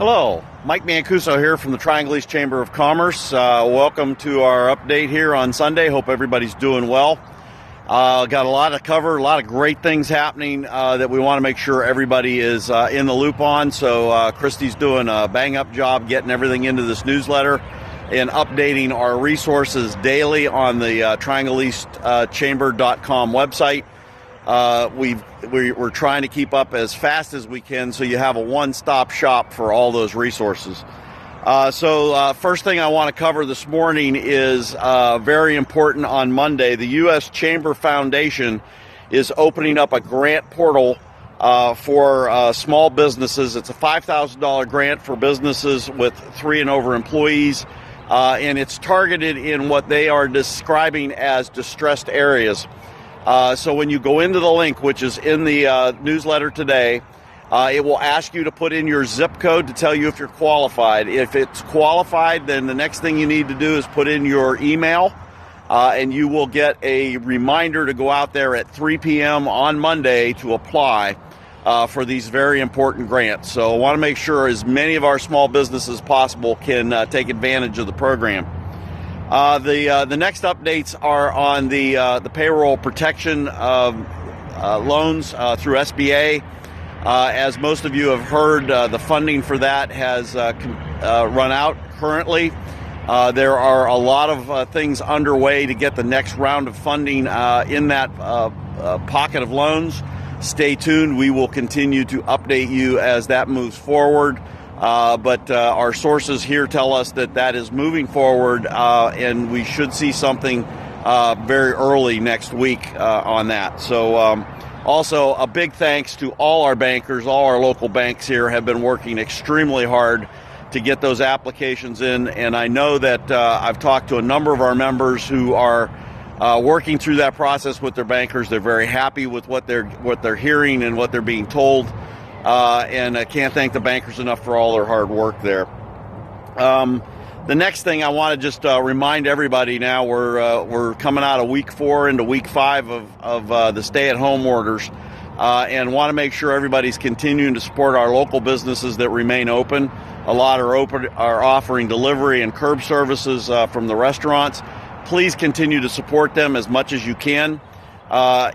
Hello, Mike Mancuso here from the Triangle East Chamber of Commerce. Welcome to our update here on Sunday. Hope everybody's doing well. Got a lot to cover, a lot of great things happening that we want to make sure everybody is in the loop on. So Christy's doing a bang-up job getting everything into this newsletter and updating our resources daily on the triangleeastchamber.com website. We're trying to keep up as fast as we can so you have a one-stop shop for all those resources. First thing I want to cover this morning is very important. On Monday, the U.S. Chamber Foundation is opening up a grant portal for small businesses. It's a $5,000 grant for businesses with 3 and over employees, and it's targeted in what they are describing as distressed areas. So when you go into the link, which is in the newsletter today, it will ask you to put in your zip code to tell you if you're qualified. If it's qualified, then the next thing you need to do is put in your email, and you will get a reminder to go out there at 3 p.m. on Monday to apply for these very important grants. So I want to make sure as many of our small businesses as possible can take advantage of the program. The next updates are on the payroll protection loans through SBA. As most of you have heard, the funding for that has run out currently. There are a lot of things underway to get the next round of funding in that pocket of loans. Stay tuned. We will continue to update you as that moves forward. But our sources here tell us that that is moving forward, and we should see something very early next week on that. So also a big thanks to all our bankers. All our local banks here have been working extremely hard to get those applications in, and I know that I've talked to a number of our members who are working through that process with their bankers. They're very happy with what they're hearing and what they're being told. And I can't thank the bankers enough for all their hard work there. The next thing I want to just remind everybody now, we're coming out of week 4 into week 5 of the stay-at-home orders, and want to make sure everybody's continuing to support our local businesses that remain open. A lot are offering delivery and curb services from the restaurants. Please continue to support them as much as you can.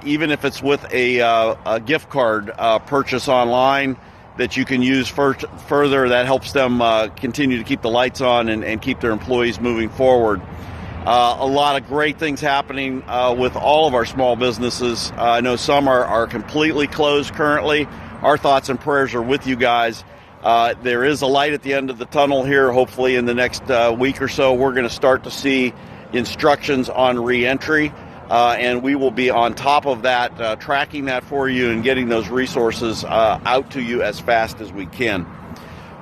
Even if it's with a gift card purchase online that you can use further, that helps them continue to keep the lights on and keep their employees moving forward. A lot of great things happening with all of our small businesses. I know some are completely closed currently. Our thoughts and prayers are with you guys. There is a light at the end of the tunnel here. Hopefully in the next week or so, we're going to start to see instructions on re-entry. And we will be on top of that, tracking that for you and getting those resources out to you as fast as we can.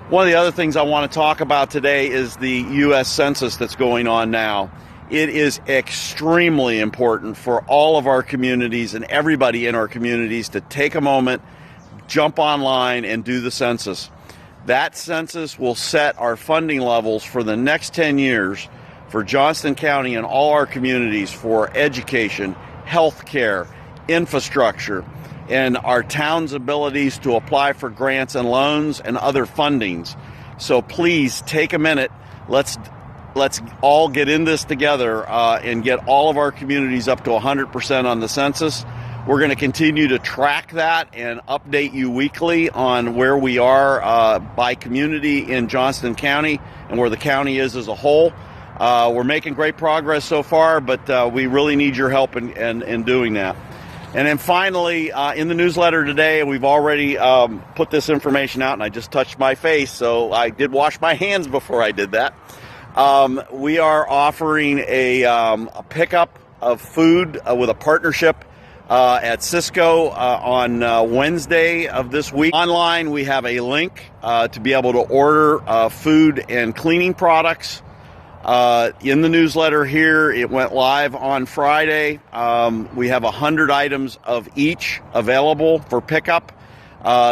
One of the other things I want to talk about today is the U.S. Census that's going on now. It is extremely important for all of our communities and everybody in our communities to take a moment, jump online, and do the census. That census will set our funding levels for the next 10 years for Johnston County and all our communities for education, health care, infrastructure, and our town's abilities to apply for grants and loans and other fundings. So please take a minute. Let's all get in this together and get all of our communities up to 100% on the census. We're going to continue to track that and update you weekly on where we are by community in Johnston County and where the county is as a whole. We're making great progress so far, but we really need your help in doing that. And then finally, in the newsletter today, we've already put this information out, and I just touched my face, so I did wash my hands before I did that. We are offering a pickup of food with a partnership at Cisco on Wednesday of this week. Online, we have a link to be able to order food and cleaning products. In the newsletter here, it went live on Friday. We have 100 items of each available for pickup.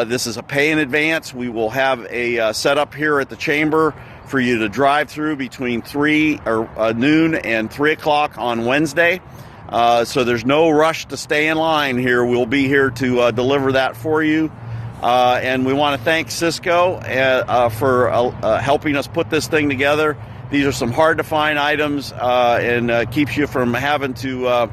This is a pay in advance. We will have a setup here at the chamber for you to drive through between noon and 3 o'clock on Wednesday. So there's no rush to stay in line here. We'll be here to deliver that for you. And we want to thank Cisco for helping us put this thing together. These are some hard to find items and keeps you from having to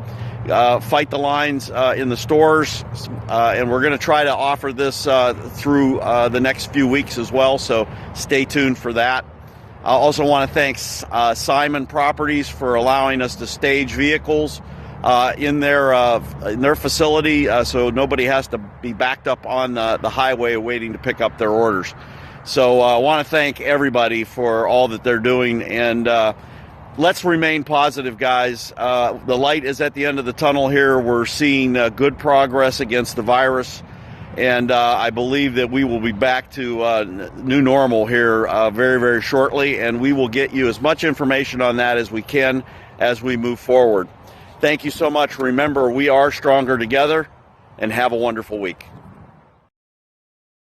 fight the lines in the stores. And we're going to try to offer this through the next few weeks as well. So stay tuned for that. I also want to thank Simon Properties for allowing us to stage vehicles in their facility, so nobody has to be backed up on the highway waiting to pick up their orders. So I want to thank everybody for all that they're doing, and let's remain positive, guys. The light is at the end of the tunnel here. We're seeing good progress against the virus, and I believe that we will be back to new normal here very, very shortly, and we will get you as much information on that as we can as we move forward. Thank you so much. Remember, we are stronger together, and have a wonderful week.